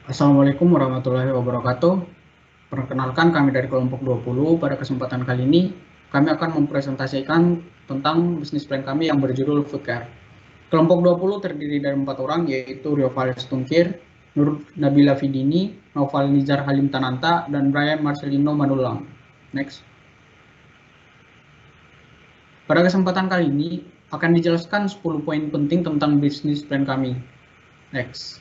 Assalamualaikum warahmatullahi wabarakatuh. Perkenalkan kami dari kelompok 20. Pada kesempatan kali ini, kami akan mempresentasikan tentang bisnis plan kami yang berjudul Foodcare. Kelompok 20 terdiri dari 4 orang, yaitu Rio Fales Tungkir, Nur Nabila Fidini, Noval Nizar Halim Tananta, dan Brian Marcelino Manulang. Next. Pada kesempatan kali ini, akan dijelaskan 10 poin penting tentang bisnis plan kami. Next.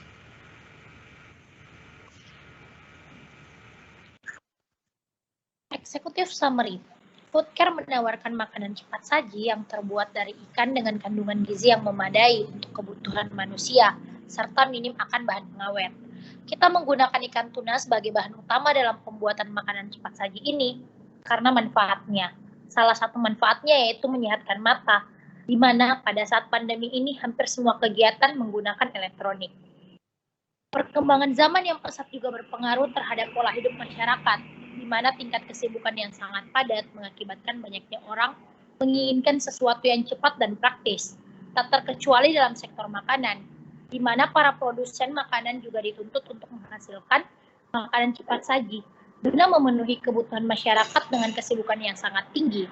Executive Summary. Foodcare menawarkan makanan cepat saji yang terbuat dari ikan dengan kandungan gizi yang memadai untuk kebutuhan manusia, serta minim akan bahan pengawet. Kita menggunakan ikan tuna sebagai bahan utama dalam pembuatan makanan cepat saji ini karena manfaatnya. Salah satu manfaatnya yaitu menyehatkan mata, di mana pada saat pandemi ini hampir semua kegiatan menggunakan elektronik. Perkembangan zaman yang pesat juga berpengaruh terhadap pola hidup masyarakat, di mana tingkat kesibukan yang sangat padat mengakibatkan banyaknya orang menginginkan sesuatu yang cepat dan praktis, tak terkecuali dalam sektor makanan, di mana para produsen makanan juga dituntut untuk menghasilkan makanan cepat saji, guna memenuhi kebutuhan masyarakat dengan kesibukan yang sangat tinggi.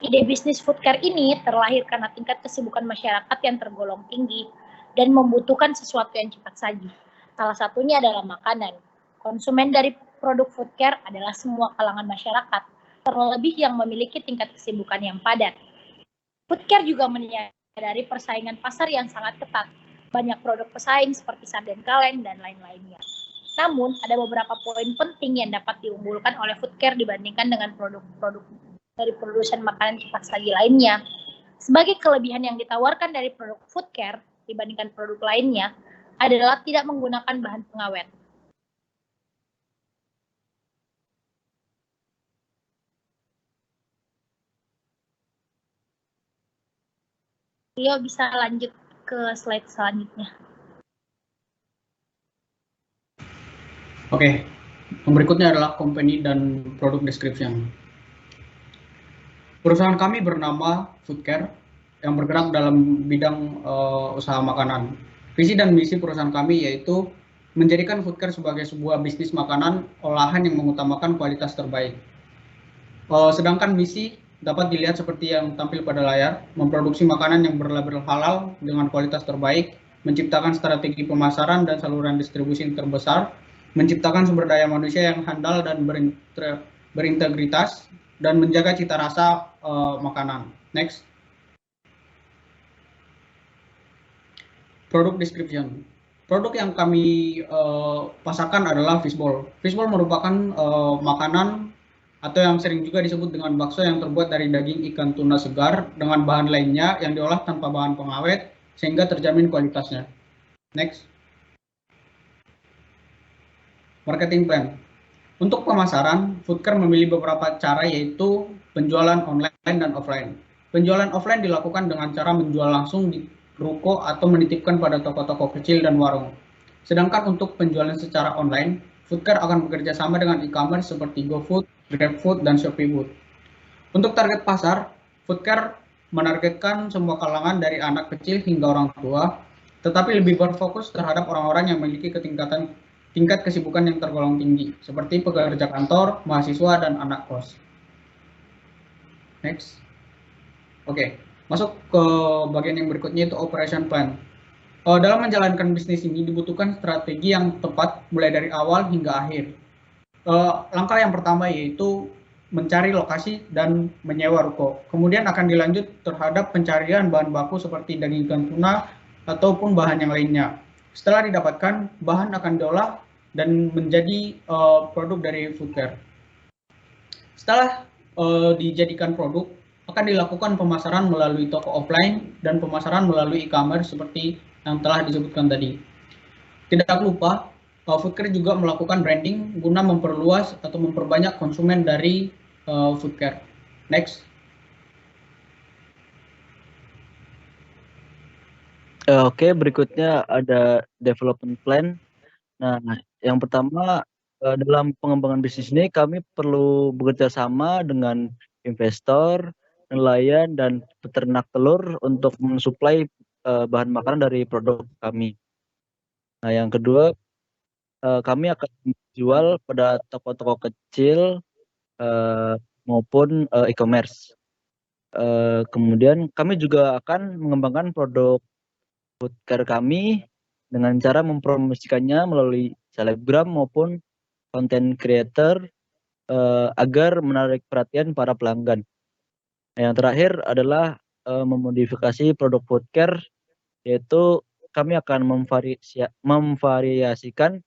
Ide bisnis foodcare ini terlahir karena tingkat kesibukan masyarakat yang tergolong tinggi dan membutuhkan sesuatu yang cepat saji. Salah satunya adalah makanan. Konsumen dari produk foodcare adalah semua kalangan masyarakat, terlebih yang memiliki tingkat kesibukan yang padat. Foodcare juga menyadari persaingan pasar yang sangat ketat. Banyak produk pesaing seperti sarden kaleng dan lain-lainnya. Namun, ada beberapa poin penting yang dapat diunggulkan oleh foodcare dibandingkan dengan produk-produk dari produsen makanan cepat saji lainnya. Sebagai kelebihan yang ditawarkan dari produk foodcare dibandingkan produk lainnya adalah tidak menggunakan bahan pengawet. Rio bisa lanjut ke slide selanjutnya. Oke, yang berikutnya adalah company dan product description. Perusahaan kami bernama Foodcare yang bergerak dalam bidang usaha makanan. Visi dan misi perusahaan kami yaitu menjadikan Foodcare sebagai sebuah bisnis makanan olahan yang mengutamakan kualitas terbaik. Sedangkan misi dapat dilihat seperti yang tampil pada layar, memproduksi makanan yang berlabel halal dengan kualitas terbaik, menciptakan strategi pemasaran dan saluran distribusi yang terbesar, menciptakan sumber daya manusia yang handal dan berintegritas, dan menjaga cita rasa makanan. Next. Produk description. Produk yang kami pasarkan adalah fishball. Fishball merupakan makanan atau yang sering juga disebut dengan bakso yang terbuat dari daging ikan tuna segar dengan bahan lainnya yang diolah tanpa bahan pengawet sehingga terjamin kualitasnya. Next. Marketing plan. Untuk pemasaran, Foodcare memilih beberapa cara yaitu penjualan online dan offline. Penjualan offline dilakukan dengan cara menjual langsung di ruko atau menitipkan pada toko-toko kecil dan warung. Sedangkan untuk penjualan secara online, Foodcare akan bekerja sama dengan e-commerce seperti GoFood, GrabFood, dan ShopeeFood. Untuk target pasar, Foodcare menargetkan semua kalangan dari anak kecil hingga orang tua, tetapi lebih berfokus terhadap orang-orang yang memiliki tingkat kesibukan yang tergolong tinggi, seperti pekerja kantor, mahasiswa, dan anak kos. Next. Oke, masuk ke bagian yang berikutnya yaitu operation plan. Dalam menjalankan bisnis ini dibutuhkan strategi yang tepat mulai dari awal hingga akhir. Langkah yang pertama yaitu mencari lokasi dan menyewa ruko. Kemudian akan dilanjut terhadap pencarian bahan baku seperti daging ikan tuna ataupun bahan yang lainnya. Setelah didapatkan, bahan akan diolah dan menjadi produk dari Foodcare. Setelah dijadikan produk, akan dilakukan pemasaran melalui toko offline dan pemasaran melalui e-commerce seperti yang telah disebutkan tadi. Tidak lupa, Foodcare juga melakukan branding guna memperluas atau memperbanyak konsumen dari Foodcare. Next. Oke, berikutnya ada development plan. Nah, yang pertama dalam pengembangan bisnis ini kami perlu bekerja sama dengan investor, nelayan, dan peternak telur untuk mensuplai bahan makanan dari produk kami. Nah, yang kedua kami akan menjual pada toko-toko kecil maupun e-commerce. Kemudian kami juga akan mengembangkan produk food care kami dengan cara mempromosikannya melalui selebgram maupun content creator agar menarik perhatian para pelanggan. Yang terakhir adalah memodifikasi produk food care, yaitu kami akan memvariasikan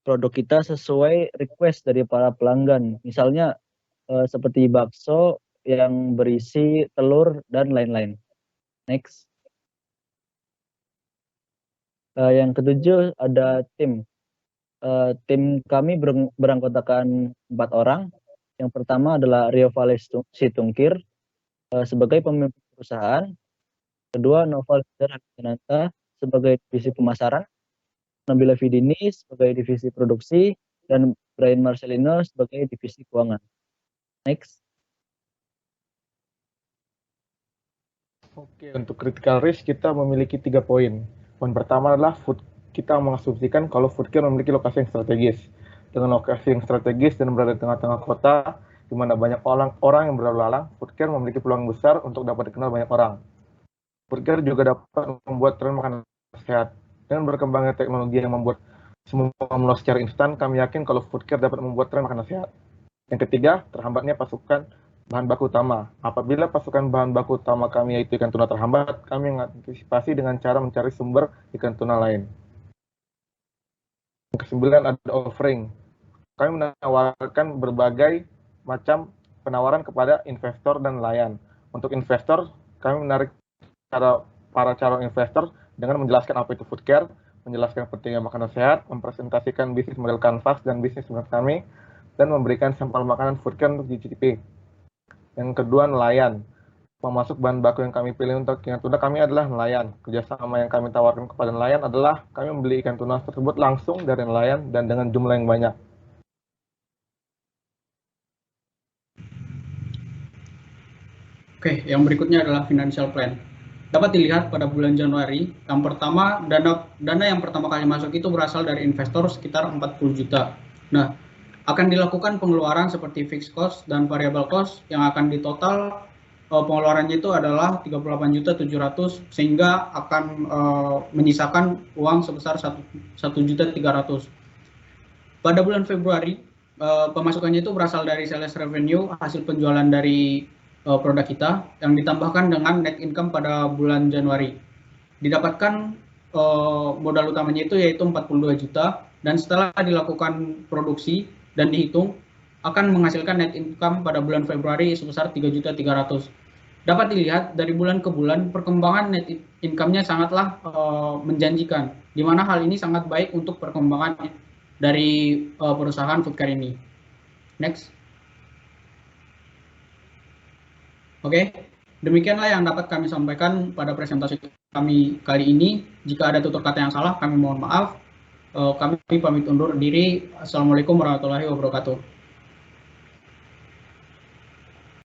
produk kita sesuai request dari para pelanggan. Misalnya seperti bakso yang berisi telur dan lain-lain. Next. Yang ketujuh ada tim. Tim kami beranggotakan 4 orang. Yang pertama adalah Rio Vales Situngkir sebagai pemimpin perusahaan. Kedua, Noval Hadinata sebagai divisi pemasaran. Nabila Fidini sebagai divisi produksi. Dan Brian Marcelino sebagai divisi keuangan. Next. Oke, untuk critical risk kita memiliki 3 poin. Poin pertama adalah kita mengasumsikan kalau food care memiliki lokasi yang strategis. Dengan lokasi yang strategis dan berada di tengah-tengah kota, di mana banyak orang yang berlalu lalang, food care memiliki peluang besar untuk dapat dikenal banyak orang. Food care juga dapat membuat tren makanan sehat. Dengan berkembangnya teknologi yang membuat semua melalui secara instan, kami yakin kalau food care dapat membuat tren makanan sehat. Yang ketiga, terhambatnya pasokan bahan baku utama. Apabila pasokan bahan baku utama kami yaitu ikan tuna terhambat, kami mengantisipasi dengan cara mencari sumber ikan tuna lain. Yang kesembilan ada offering. Kami menawarkan berbagai macam penawaran kepada investor dan nelayan. Untuk investor, kami menarik para calon investor dengan menjelaskan apa itu food care, menjelaskan pentingnya makanan sehat, mempresentasikan bisnis model kanvas dan bisnis model kami, dan memberikan sampel makanan food care untuk dicicipi. Yang kedua, nelayan. Memasuk bahan baku yang kami pilih untuk ikan tuna kami adalah nelayan. Kerjasama yang kami tawarkan kepada nelayan adalah kami membeli ikan tuna tersebut langsung dari nelayan dan dengan jumlah yang banyak. Oke, yang berikutnya adalah financial plan. Dapat dilihat pada bulan Januari, yang pertama dana yang pertama kali masuk itu berasal dari investor sekitar 40 juta. Nah, akan dilakukan pengeluaran seperti fixed cost dan variable cost yang akan ditotal pengeluarannya itu adalah 38.700.000 sehingga akan menyisakan uang sebesar 1.300.000. Pada bulan Februari pemasukannya itu berasal dari sales revenue, hasil penjualan dari produk kita yang ditambahkan dengan net income pada bulan Januari. Didapatkan modal utamanya itu yaitu 42 juta dan setelah dilakukan produksi dan dihitung akan menghasilkan net income pada bulan Februari sebesar 3.300.000. Dapat dilihat dari bulan ke bulan perkembangan net income-nya sangatlah menjanjikan, di mana hal ini sangat baik untuk perkembangan dari perusahaan food care ini. Next. Oke, demikianlah yang dapat kami sampaikan pada presentasi kami kali ini. Jika ada tutur kata yang salah, kami mohon maaf. Kami pamit undur diri. Assalamualaikum warahmatullahi wabarakatuh.